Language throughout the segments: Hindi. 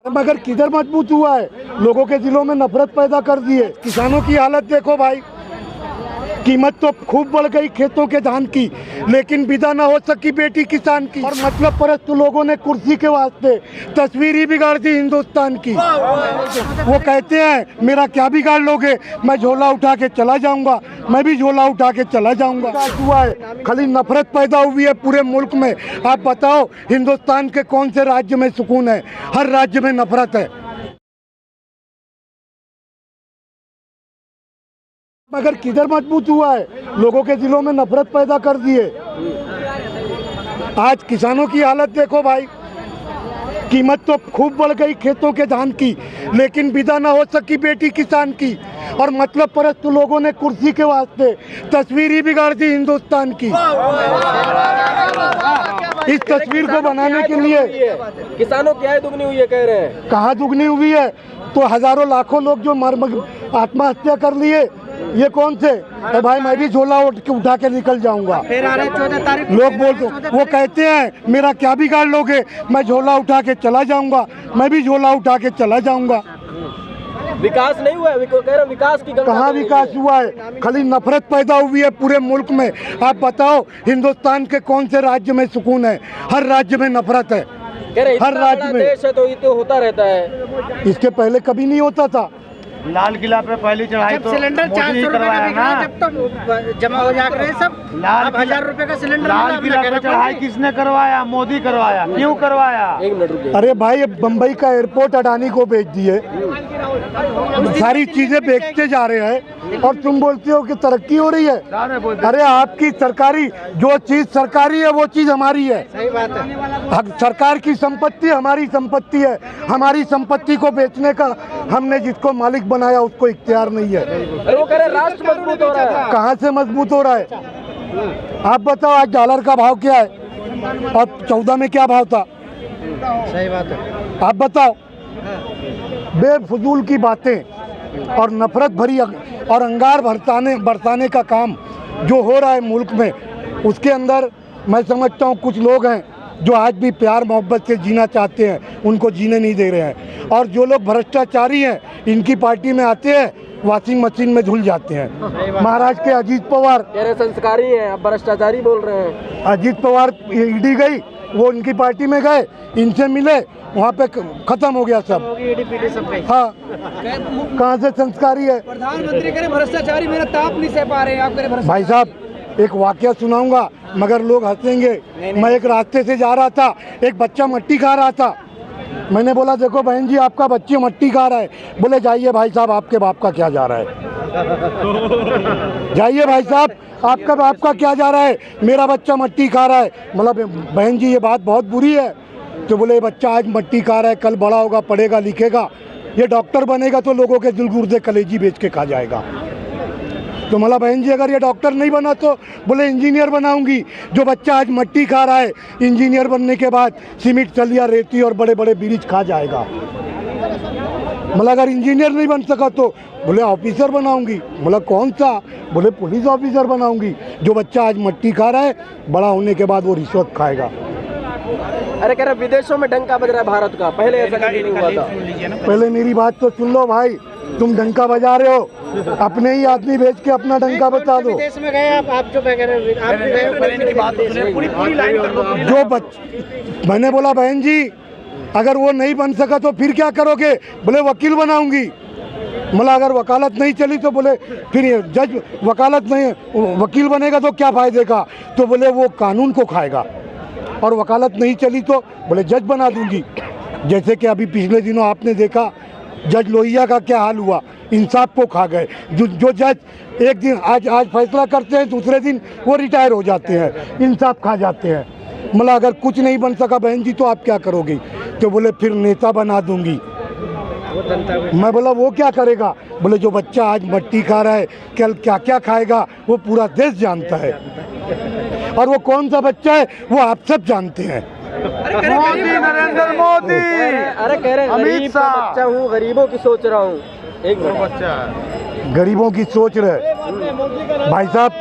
मगर किधर मजबूत हुआ है, लोगों के दिलों में नफरत पैदा कर दी है। किसानों की हालत देखो भाई, कीमत तो खूब बढ़ गई खेतों के धान की, लेकिन विदा न हो सकी बेटी किसान की। और मतलब परस्त लोगों ने कुर्सी के वास्ते तस्वीर ही बिगाड़ दी हिंदुस्तान की। वो कहते हैं मेरा क्या बिगाड़ लोगे, मैं झोला उठा के चला जाऊंगा, मैं भी झोला उठा के चला जाऊंगा। हुआ है, खाली नफरत पैदा हुई है पूरे मुल्क में। आप बताओ हिंदुस्तान के कौन से राज्य में सुकून है? हर राज्य में नफरत है। मगर किधर मजबूत हुआ है, लोगों के दिलों में नफरत पैदा कर दी है। आज किसानों की हालत देखो भाई, कीमत तो खूब बढ़ गई खेतों के धान की, लेकिन विदा न हो सकी बेटी किसान की। और मतलब परस्त लोगों ने कुर्सी के वास्ते तस्वीर ही बिगाड़ दी हिंदुस्तान की। इस तस्वीर को बनाने के लिए किसानों की आय दुगनी हुई है, कह रहे हैं। कहाँ दुगनी हुई है? तो हजारों लाखों लोग जो आत्महत्या कर लिए, ये कौन से? तो भाई मैं भी झोला उठा के निकल जाऊंगा। लोग बोलते, वो कहते हैं मेरा क्या बिगाड़ लोगे, मैं झोला उठा के चला जाऊंगा, मैं भी झोला उठा के चला जाऊंगा। विकास नहीं हुआ है, कह रहे विकास की कहाँ विकास हुआ है, खाली नफरत पैदा हुई है पूरे मुल्क में। आप बताओ हिंदुस्तान के कौन से राज्य में सुकून है? हर राज्य में नफरत है, हर राज्य में। देश है तो ये तो होता रहता है, इसके पहले कभी नहीं होता था। लाल किला पे पहली चढ़ाई तो सिलेंडर 400 रुपए का बिक रहा है, जब तो जमा हो जा रहे सब। लाल 1000 रुपए का सिलेंडर लाल किला पे चढ़ाई किसने करवाया? मोदी करवाया। क्यों करवाया? एक मिनट रुकिए। अरे भाई बम्बई का एयरपोर्ट अडानी को बेच दिए, सारी चीजें बेचते जा रहे हैं और तुम बोलते हो कि तरक्की हो रही है। अरे आपकी सरकारी, जो चीज सरकारी है वो चीज हमारी है। सही बात है। सरकार की संपत्ति हमारी संपत्ति है, हमारी संपत्ति को बेचने का हमने जिसको मालिक बनाया उसको इख्तियार नहीं है। अरे वो कह रहे राष्ट्र मजबूत हो रहा है। कहाँ से मजबूत हो रहा है? आप बताओ आज डॉलर का भाव क्या है और 14 में क्या भाव था? सही बात है। आप बताओ। बेफजूल की बातें और नफरत भरी और अंगार बरसाने का काम जो हो रहा है मुल्क में, उसके अंदर मैं समझता हूँ कुछ लोग हैं जो आज भी प्यार मोहब्बत से जीना चाहते हैं, उनको जीने नहीं दे रहे हैं। और जो लोग भ्रष्टाचारी हैं, इनकी पार्टी में आते हैं, वॉशिंग मशीन में धुल जाते हैं। महाराष्ट्र के अजीत पवार कह रहे संस्कारी हैं, अब भ्रष्टाचारी बोल रहे हैं। अजीत पवार ईडी गई, वो उनकी पार्टी में गए, इनसे मिले, वहाँ पे खत्म हो गया सब। हाँ, कहाँ से संस्कारी है? प्रधानमंत्री कह रहे भ्रष्टाचारी मेरा ताप नहीं सह पा रहे हैं, आप कह रहे भाई साहब एक वाकया सुनाऊंगा मगर लोग हंसेंगे। मैं एक रास्ते से जा रहा था, एक बच्चा मट्टी खा रहा था। मैंने बोला देखो बहन जी आपका बच्ची मट्टी खा रहा है। बोले जाइए भाई साहब, आपके बाप का क्या जा रहा है? जाइए भाई साहब, आपका बाप का क्या जा रहा है? मेरा बच्चा मट्टी खा रहा है। मतलब बहन जी ये बात बहुत बुरी है। तो बोले बच्चा आज मट्टी खा रहा है, कल बड़ा होगा, पढ़ेगा लिखेगा, ये डॉक्टर बनेगा तो लोगों के दिल गुर्दे कलेजी बेच के खा जाएगा। तो मला बहन जी अगर ये डॉक्टर नहीं बना तो बोले इंजीनियर बनाऊंगी। जो बच्चा आज मट्टी खा रहा है, इंजीनियर बनने के बाद सीमेंट चलिया रेती और बड़े बड़े ब्रिज खा जाएगा। मतलब अगर इंजीनियर नहीं बन सका तो बोले ऑफिसर बनाऊंगी। बोला कौन सा? बोले पुलिस ऑफिसर बनाऊंगी। जो बच्चा आज मट्टी खा रहा है, बड़ा होने के बाद वो रिश्वत खाएगा। अरे कह रहे विदेशों में डंका बज रहा है भारत का, पहले ऐसा कभी नहीं हुआ था। पहले मेरी बात तो सुन लो भाई, तुम डंका बजा रहे हो, अपने ही आदमी भेज के अपना डंका बता दो। विदेश में गए आप जो कह रहे जो मैंने बोला बहन जी अगर वो नहीं बन सका तो फिर क्या करोगे? बोले वकील बनाऊंगी। मतलब अगर वकालत नहीं चली तो बोले फिर जज वकालत नहीं, वकील बनेगा तो क्या फायदे का? तो बोले वो कानून को खाएगा। और वकालत नहीं चली तो बोले जज बना दूंगी। जैसे कि अभी पिछले दिनों आपने देखा जज लोहिया का क्या हाल हुआ, इंसाफ को खा गए। जो जज एक दिन आज फैसला करते हैं, दूसरे दिन वो रिटायर हो जाते हैं, इंसाफ खा जाते हैं। मतलब अगर कुछ नहीं बन सका बहन जी तो आप क्या करोगी? तो बोले फिर नेता बना दूंगी। मैं बोला वो क्या करेगा? बोले जो बच्चा आज मट्टी खा रहा है, कल क्या क्या खाएगा वो पूरा देश जानता है। और वो कौन सा बच्चा है वो आप सब जानते हैं। मोदी, नरेंद्र मोदी। अरे कह रहे गरीब का बच्चा हूँ, गरीबों की सोच रहा हूँ। एक बच्चा गरीबों की सोच रहे। भाई साहब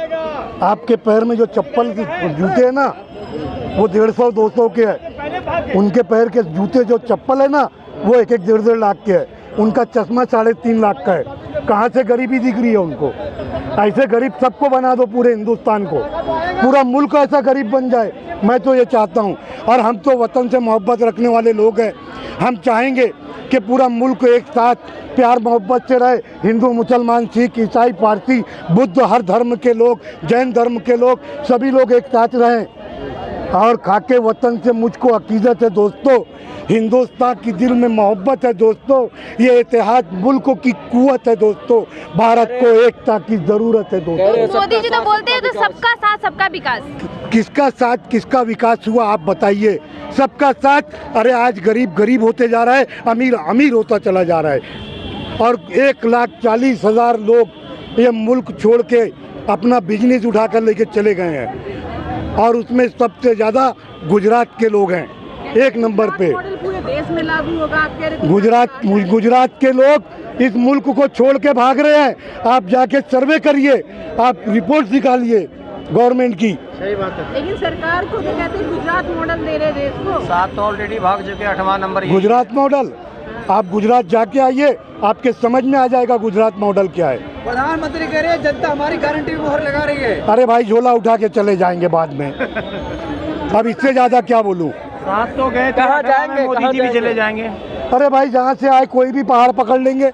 आपके पैर में जो चप्पल जूते हैं ना वो 150-200 के हैं। उनके पैर के जूते जो चप्पल है ना वो 1-1 लाख के है, उनका चश्मा 3.5 लाख का है। कहाँ से गरीबी दिख रही है उनको? ऐसे गरीब सबको बना दो, पूरे हिंदुस्तान को, पूरा मुल्क ऐसा गरीब बन जाए, मैं तो ये चाहता हूँ। और हम तो वतन से मोहब्बत रखने वाले लोग हैं, हम चाहेंगे कि पूरा मुल्क एक साथ प्यार मोहब्बत से रहे, हिंदू मुसलमान सिख ईसाई पारसी बुद्ध हर धर्म के लोग, जैन धर्म के लोग, सभी लोग एक साथ रहें। और खाके वतन से मुझको अकीदत है दोस्तों, हिंदुस्तान की दिल में मोहब्बत है दोस्तों, ये इतिहाद मुल्क की कुव्वत है दोस्तों, भारत को एकता की ज़रूरत है दोस्तों। मोदी जी तो बोलते हैं तो सबका साथ सबका विकास, किसका साथ किसका विकास हुआ आप बताइए? सबका साथ। अरे आज गरीब गरीब होते जा रहा है, अमीर अमीर होता चला जा रहा है। और 1,40,000 लोग ये मुल्क छोड़ के अपना बिजनेस उठा कर लेके चले गए हैं, और उसमें सबसे ज़्यादा गुजरात के लोग हैं, 1 नंबर पे। पूरे देश में लागू होगा आप कह रहे? गुजरात के लोग इस मुल्क को छोड़ के भाग रहे हैं। आप जाके सर्वे करिए, आप रिपोर्ट निकालिए गवर्नमेंट की। सही बात है। लेकिन सरकार को तो कहते हैं गुजरात मॉडल दे रहे देश को। 7 तो ऑलरेडी भाग चुके, 8वां नंबर गुजरात मॉडल, आप गुजरात जाके आइए, आपके समझ में आ जाएगा गुजरात मॉडल क्या है। प्रधानमंत्री कह रहे हैं जनता हमारी गारंटी में मोहर लगा रही है। अरे भाई झोला उठा के चले जाएंगे बाद में, अब इससे ज़्यादा क्या बोलूँ? 7 तो गए, कहाँ जाएंगे? मोदी जी भी चले जाएंगे। अरे भाई जहाँ से आए कोई भी पहाड़ पकड़ लेंगे,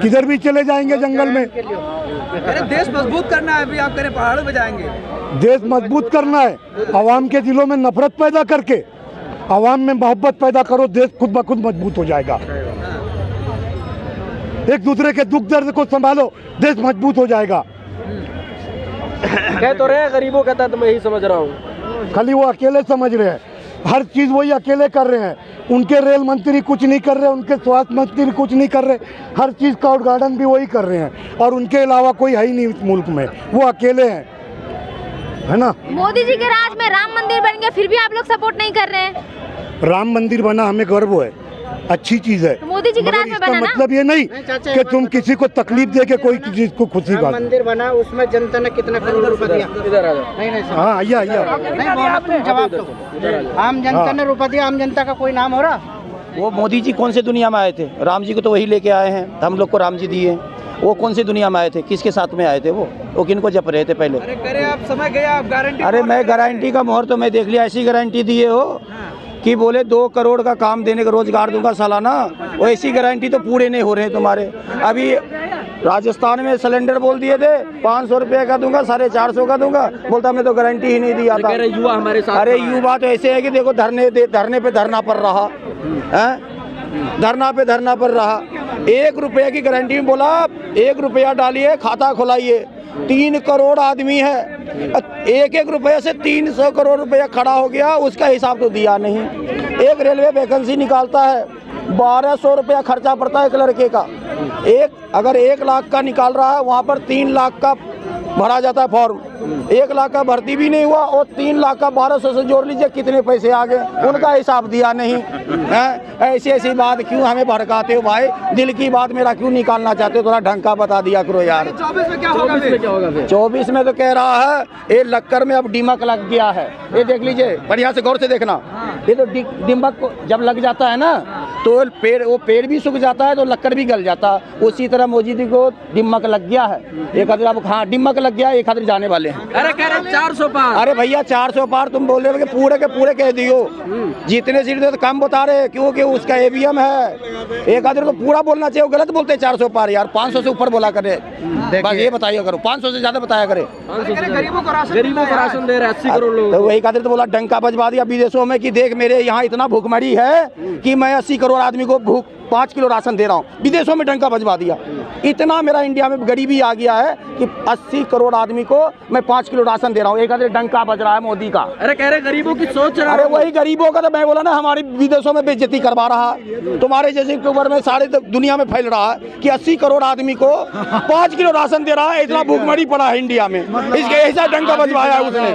किधर भी चले जाएंगे जंगल में। अरे देश मजबूत करना है, अभी आप कह रहे पहाड़ों पे जाएंगे। देश मजबूत करना है, आवाम के दिलों में नफरत पैदा करके आवाम में मोहब्बत पैदा करो, देश खुद ब खुद मजबूत हो जाएगा। एक दूसरे के दुख दर्द को संभालो, देश मजबूत हो जाएगा। कह तो रहे हैं गरीबों का दर्द मैं ही समझ रहा हूँ। खाली वो अकेले समझ रहे हैं, हर चीज़ वही अकेले कर रहे हैं। उनके रेल मंत्री कुछ नहीं कर रहे, उनके स्वास्थ्य मंत्री कुछ नहीं कर रहे, हर चीज़ का उद्घाटन भी वही कर रहे हैं, और उनके अलावा कोई है ही नहीं इस मुल्क में, वो अकेले हैं, है ना। मोदी जी के राज में राम मंदिर बन गया, फिर भी आप लोग सपोर्ट नहीं कर रहे हैं। राम मंदिर बना, हमें गर्व है, अच्छी चीज़ है, तो मोदी जी के मगर राज में इसका बना ना। मतलब ये नहीं कि तुम किसी को तकलीफ दे के कोई चीज़ को खुशी बात। मंदिर बना, उसमें जनता ने कितना करोड़ रुपए दिया? इधर आ जाओ। नहीं हाँ आइए नहीं बोला, तुम जवाब दो। आम जनता ने रुपया दिया, आम जनता का कोई नाम हो रहा? वो मोदी जी कौन से दुनिया में आए थे? राम जी को तो वही लेके आए हैं, हम लोग को राम जी दिए। वो कौन सी दुनिया में आए थे? किसके साथ में आए थे? वो किन को जप रहे थे पहले? अरे करे आप समय गया, आप गारंटी। अरे मैं गारंटी का मोहर तो मैं देख लिया, ऐसी गारंटी दिए हो कि बोले 2 करोड़ का काम देने का रोजगार दूंगा सालाना, वो ऐसी गारंटी तो पूरे नहीं हो रहे हैं तुम्हारे। अभी राजस्थान में सिलेंडर बोल दिए थे 500 रुपये का दूंगा, 450 का दूंगा, बोलता मैं तो गारंटी ही नहीं दिया था। कह रहे युवा हमारे साथ। अरे युवा तो ऐसे है कि देखो धरने पे धरना पड़ रहा है, धरना पे धरना पड़ रहा। 1 रुपये की गारंटी में बोला 1 रुपया डालिए खाता खुलाइए, 3 करोड़ आदमी है, 1-1 रुपये से 300 करोड़ रुपया खड़ा हो गया, उसका हिसाब तो दिया नहीं। एक रेलवे वैकेंसी निकालता है 1200 रुपया खर्चा पड़ता है एक लड़के का, अगर 1 लाख का निकाल रहा है वहाँ पर 3 लाख का भरा जाता है फॉर्म, 1 लाख का भर्ती भी नहीं हुआ और 3 लाख का 1200 से जोड़ लीजिए कितने पैसे आ गए, उनका हिसाब दिया नहीं है। ऐसी बात क्यों हमें भड़काते हो भाई? दिल की बात मेरा क्यों निकालना चाहते हो? थोड़ा ढंग का बता दिया करो यार। 24 में क्या होगा? 24 में तो कह रहा है ये लक्कर में अब दीमक लग गया है, ये देख लीजिए, बढ़िया से गौर से देखना। ये तो दीमक को जब लग जाता है ना तो पेड़ भी सूख जाता है तो लक्कर भी गल जाता है, उसी तरह मोदी जी को दीमक लग गया है। एक खातिर अब हाँ दीमक लग गया, एक खातिर जाने वाले हैं। अरे कह रहे 400 पार। अरे भैया 400 पार तुम बोल रहे हो कि पूरे के पूरे कह दियो, जितने सीट तो कम बता रहे क्योंकि उसका ईवीएम है। एक आदमी को पूरा बोलना चाहिए, गलत बोलते 400 पार यार, 500 से ऊपर बोला करे, बस ये बताइए करो, 500 से ज्यादा बताया करे। गरीबों को राशन दे रहे 80 करोड़ लोग। तो वही खातिर तो बोला डंका बजवा दिया विदेशों में कि देख मेरे यहाँ इतना भूखमरी है कि मैं 80 करोड़ आदमी को 5 किलो राशन दे रहा हूँ, विदेशों में डंका बजवा दिया। इतना मेरा इंडिया में गरीबी आ गया है कि 80 करोड़ आदमी को मैं 5 किलो राशन दे रहा हूँ, एक आदमी डंका बज रहा है मोदी का। अरे कह रहे गरीबों की सोच रहा। अरे वही गरीबों का तो मैं बोला ना, हमारी विदेशों में बेइज्जती करवा रहा, तुम्हारे जैसे यूट्यूबर में सारे दुनिया में फैल रहा है कि 80 करोड़ आदमी को 5 किलो राशन दे रहा है, इतना भूखमरी पड़ा है इंडिया में, इसके ऐसा डंका बजवाया उसने,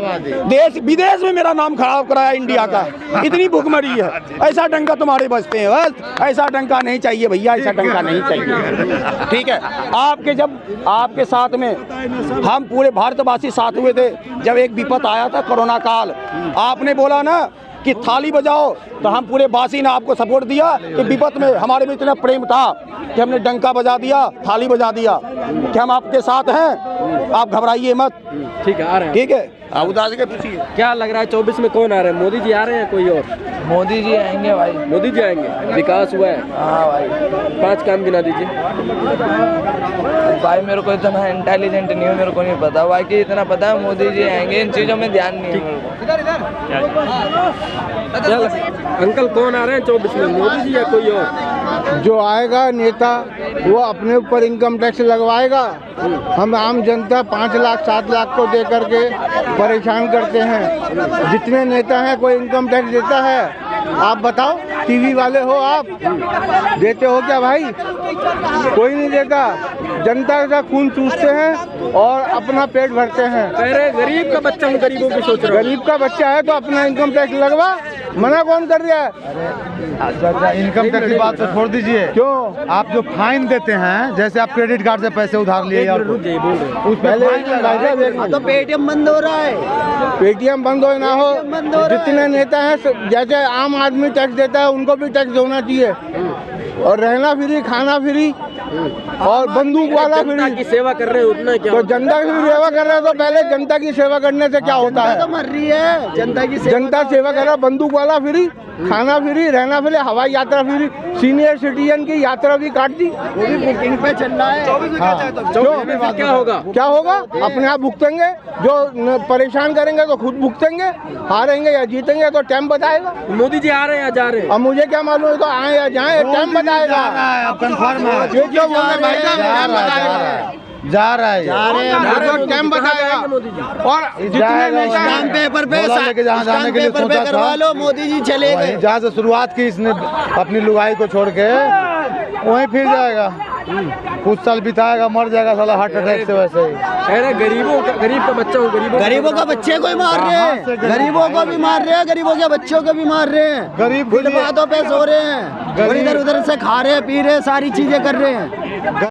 देश विदेश में मेरा नाम खराब कराया इंडिया का, इतनी भूखमरी है। ऐसा डंका तुम्हारे बजते हैं, बस ऐसा डंका नहीं चाहिए भैया, ऐसा डंका नहीं चाहिए, ठीक है। आपके साथ में हम पूरे भारतवासी साथ हुए थे जब एक विपत आया था कोरोना काल, आपने बोला ना कि थाली बजाओ, तो हम पूरे वासी ने आपको सपोर्ट दिया कि विपत में हमारे में इतना प्रेम था कि हमने डंका बजा दिया, थाली बजा दिया कि हम आपके साथ हैं, आप घबराइए मत। ठीक है, आ रहे हैं। ठीक है, आप उदास के पूछिए। क्या लग रहा है 24 में कौन आ रहे हैं? मोदी जी आ रहे हैं कोई और? मोदी जी आएंगे भाई। मोदी जी आएंगे। विकास हुआ है? हाँ भाई। 5 काम गिना दीजिए। भाई मेरे को इतना इंटेलिजेंट नहीं हूँ, मेरे को नहीं पता, बाकी इतना पता है मोदी जी आएंगे, इन चीज़ों में ध्यान नहीं है। अंकल कौन आ रहे हैं 24 में, मोदी जी या कोई और? जो आएगा नेता वो अपने ऊपर इनकम टैक्स लगवाएगा। हम आम जनता 5 लाख 7 लाख को दे करके परेशान करते हैं। जितने नेता हैं कोई इनकम टैक्स देता है? आप बताओ, टीवी वाले हो आप, देते हो क्या भाई? कोई नहीं देता। जनता का खून चूसते हैं और अपना पेट भरते हैं। कह रहे गरीब का बच्चा हूँ, गरीबों की सोच रहा हूँ। गरीब का बच्चा है तो अपना इनकम टैक्स लगवा, मना कौन कर रहा है? अच्छा, इनकम टैक्स की बात तो छोड़ दीजिए। क्यों? आप जो फाइन देते हैं, जैसे आप क्रेडिट कार्ड से पैसे उधार लिए, रुक जाइए, बोल रहे हैं। उस पे फाइन तो पेटीएम बंद हो रहा है। पेटीएम बंद हो ना हो, जितने नेता हैं जैसे आम आदमी टैक्स देता है उनको भी टैक्स होना चाहिए। और रहना फ्री, खाना फ्री और बंदूक वाला जनता फ्री। की सेवा कर रहे हैं, उतना क्या? तो जनता की सेवा कर रहे हैं तो पहले जनता की सेवा करने से क्या होता है? तो मर रही है जनता की जनता सेवा कर रहा, बंदूक वाला फ्री, खाना फ्री, रहना फ्री, हवाई यात्रा फ्री, सीनियर सिटीजन की यात्रा भी काट दी। वो भी बुकिंग पे चल रहा है। फिर क्या होगा? क्या होगा? अपने आप भुगतेंगे। जो परेशान करेंगे तो खुद भुगतेंगे, हारेंगे या जीतेंगे तो टाइम बताएगा। मोदी जी आ रहे हैं या जा रहे हैं? अब मुझे क्या मालूम है, तो आए या जाए, टाइम बताएगा। कंफर्म है, ये क्यों बोल रहे भाई साहब? टाइम बताएगा। जा रहा है, टाइम बताएगा। मोदी जी और जितने नेता हैं पेपर पे जहाँ जाने के लिए सोचा था, लो, मोदी जी चले गए। जहाँ से शुरुआत की इसने अपनी लुगाई को छोड़ के, वहीं फिर जाएगा। कुछ साल बिताएगा, मर जाएगा साला हार्ट अटैक से। वैसे ही कह रहे गरीब का बच्चा हूँ, गरीबों का बच्चे को ही मार रहे हैं, गरीबों को भी मार रहे हैं, गरीबों के बच्चों को भी मार रहे हैं, गरीब फुटपाथों पे सो रहे हैं, और इधर उधर से खा रहे हैं, पी रहे हैं, सारी चीजें कर रहे हैं।